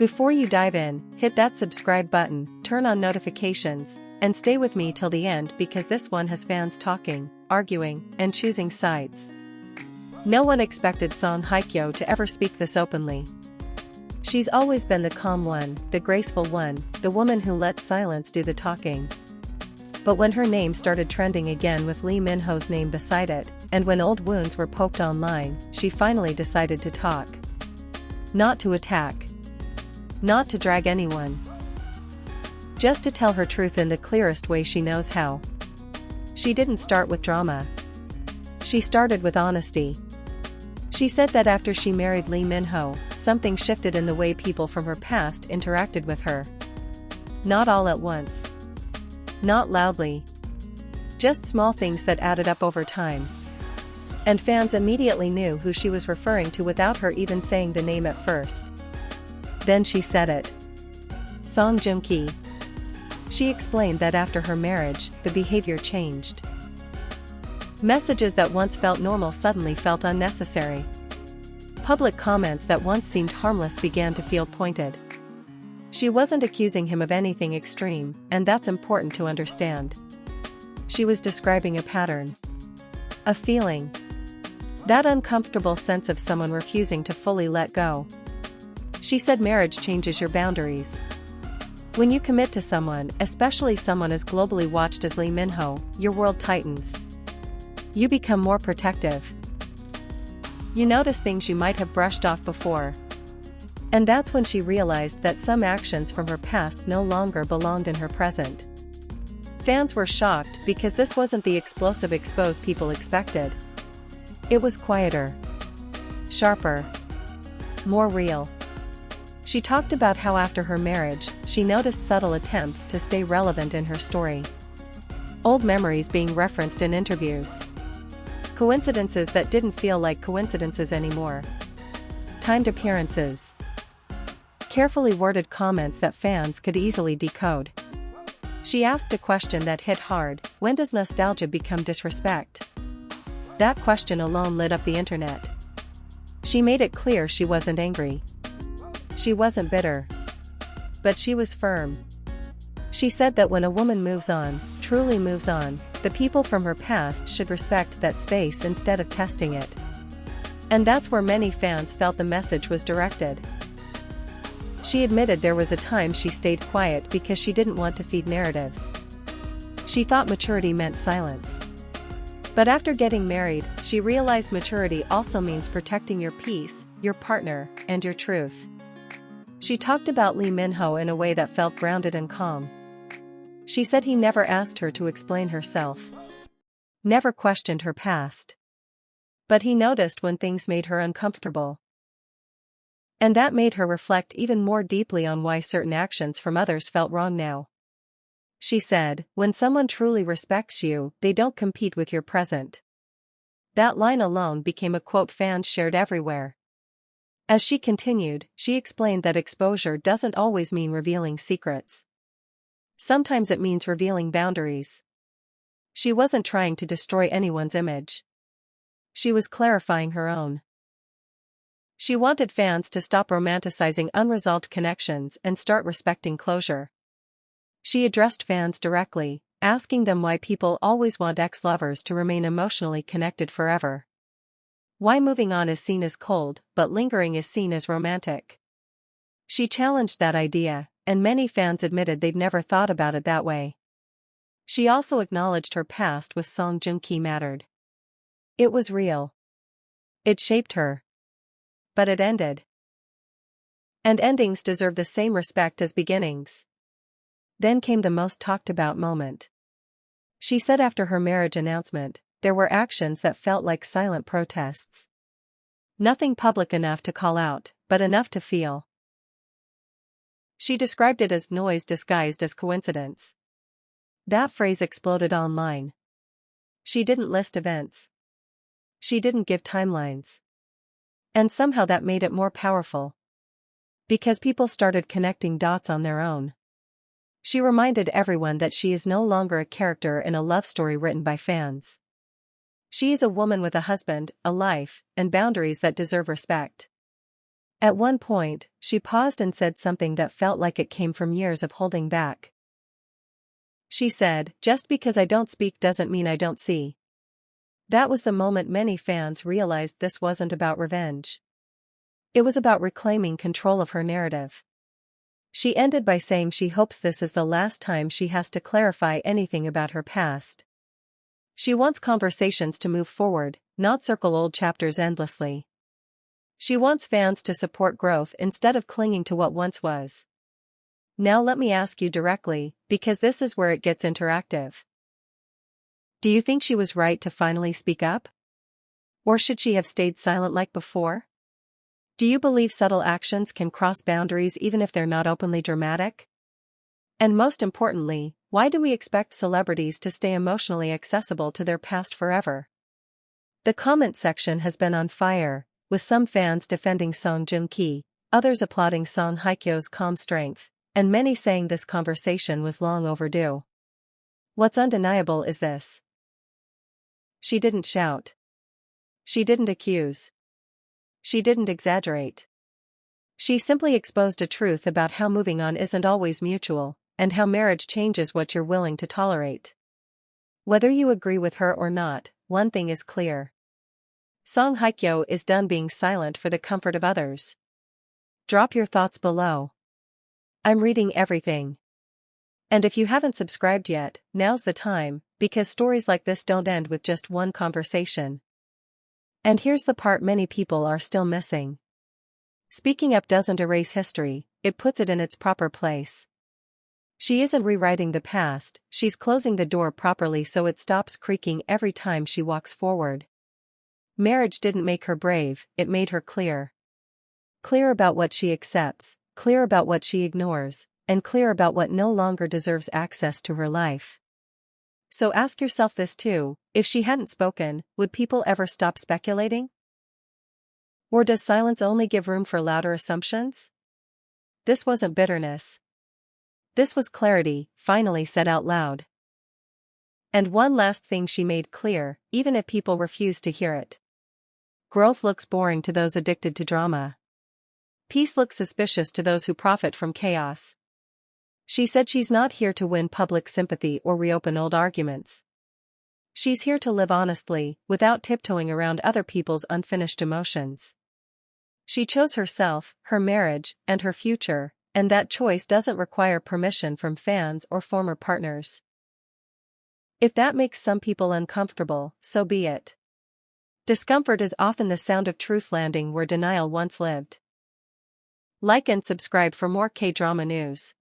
Before you dive in, hit that subscribe button, turn on notifications, and stay with me till the end because this one has fans talking, arguing, and choosing sides. No one expected SONGHYEKYO to ever speak this openly. She's always been the calm one, the graceful one, the woman who lets silence do the talking. But when her name started trending again with Lee Min-ho's name beside it, and when old wounds were poked online, she finally decided to talk. Not to attack. Not to drag anyone. Just to tell her truth in the clearest way she knows how. She didn't start with drama. She started with honesty. She said that after she married Lee Min-ho, something shifted in the way people from her past interacted with her. Not all at once. Not loudly. Just small things that added up over time. And fans immediately knew who she was referring to without her even saying the name at first. Then she said it. SONGJOONKI. She explained that after her marriage, the behavior changed. Messages that once felt normal suddenly felt unnecessary. Public comments that once seemed harmless began to feel pointed. She wasn't accusing him of anything extreme, and that's important to understand. She was describing a pattern. A feeling. That uncomfortable sense of someone refusing to fully let go. She said marriage changes your boundaries. When you commit to someone, especially someone as globally watched as Lee Min-ho, your world tightens. You become more protective. You notice things you might have brushed off before. And that's when she realized that some actions from her past no longer belonged in her present. Fans were shocked because this wasn't the explosive expose people expected. It was quieter. Sharper. More real. She talked about how after her marriage, she noticed subtle attempts to stay relevant in her story. Old memories being referenced in interviews. Coincidences that didn't feel like coincidences anymore. Timed appearances. Carefully worded comments that fans could easily decode. She asked a question that hit hard: when does nostalgia become disrespect? That question alone lit up the internet. She made it clear she wasn't angry. She wasn't bitter. But she was firm. She said that when a woman moves on, truly moves on, the people from her past should respect that space instead of testing it. And that's where many fans felt the message was directed. She admitted there was a time she stayed quiet because she didn't want to feed narratives. She thought maturity meant silence. But after getting married, she realized maturity also means protecting your peace, your partner, and your truth. She talked about Lee Min-ho in a way that felt grounded and calm. She said he never asked her to explain herself. Never questioned her past. But he noticed when things made her uncomfortable. And that made her reflect even more deeply on why certain actions from others felt wrong now. She said, when someone truly respects you, they don't compete with your present. That line alone became a quote fans shared everywhere. As she continued, she explained that exposure doesn't always mean revealing secrets. Sometimes it means revealing boundaries. She wasn't trying to destroy anyone's image. She was clarifying her own. She wanted fans to stop romanticizing unresolved connections and start respecting closure. She addressed fans directly, asking them why people always want ex-lovers to remain emotionally connected forever. Why moving on is seen as cold, but lingering is seen as romantic. She challenged that idea, and many fans admitted they'd never thought about it that way. She also acknowledged her past with SONGJOONKI mattered. It was real. It shaped her. But it ended. And endings deserve the same respect as beginnings. Then came the most talked about moment. She said after her marriage announcement, there were actions that felt like silent protests. Nothing public enough to call out, but enough to feel. She described it as noise disguised as coincidence. That phrase exploded online. She didn't list events. She didn't give timelines. And somehow that made it more powerful. Because people started connecting dots on their own. She reminded everyone that she is no longer a character in a love story written by fans. She is a woman with a husband, a life, and boundaries that deserve respect. At one point, she paused and said something that felt like it came from years of holding back. She said, "Just because I don't speak doesn't mean I don't see." That was the moment many fans realized this wasn't about revenge. It was about reclaiming control of her narrative. She ended by saying she hopes this is the last time she has to clarify anything about her past. She wants conversations to move forward, not circle old chapters endlessly. She wants fans to support growth instead of clinging to what once was. Now let me ask you directly, because this is where it gets interactive. Do you think she was right to finally speak up? Or should she have stayed silent like before? Do you believe subtle actions can cross boundaries even if they're not openly dramatic? And most importantly, why do we expect celebrities to stay emotionally accessible to their past forever? The comment section has been on fire, with some fans defending SONGJOONKI, others applauding SONGHYEKYO's calm strength, and many saying this conversation was long overdue. What's undeniable is this. She didn't shout. She didn't accuse. She didn't exaggerate. She simply exposed a truth about how moving on isn't always mutual, and how marriage changes what you're willing to tolerate. Whether you agree with her or not, one thing is clear. SONGHYEKYO is done being silent for the comfort of others. Drop your thoughts below. I'm reading everything. And if you haven't subscribed yet, now's the time, because stories like this don't end with just one conversation. And here's the part many people are still missing. Speaking up doesn't erase history, it puts it in its proper place. She isn't rewriting the past, she's closing the door properly so it stops creaking every time she walks forward. Marriage didn't make her brave, it made her clear. Clear about what she accepts, clear about what she ignores, and clear about what no longer deserves access to her life. So ask yourself this too, if she hadn't spoken, would people ever stop speculating? Or does silence only give room for louder assumptions? This wasn't bitterness. This was clarity, finally said out loud. And one last thing she made clear, even if people refuse to hear it. Growth looks boring to those addicted to drama. Peace looks suspicious to those who profit from chaos. She said she's not here to win public sympathy or reopen old arguments. She's here to live honestly, without tiptoeing around other people's unfinished emotions. She chose herself, her marriage, and her future, and that choice doesn't require permission from fans or former partners. If that makes some people uncomfortable, so be it. Discomfort is often the sound of truth landing where denial once lived. Like and subscribe for more K-drama news.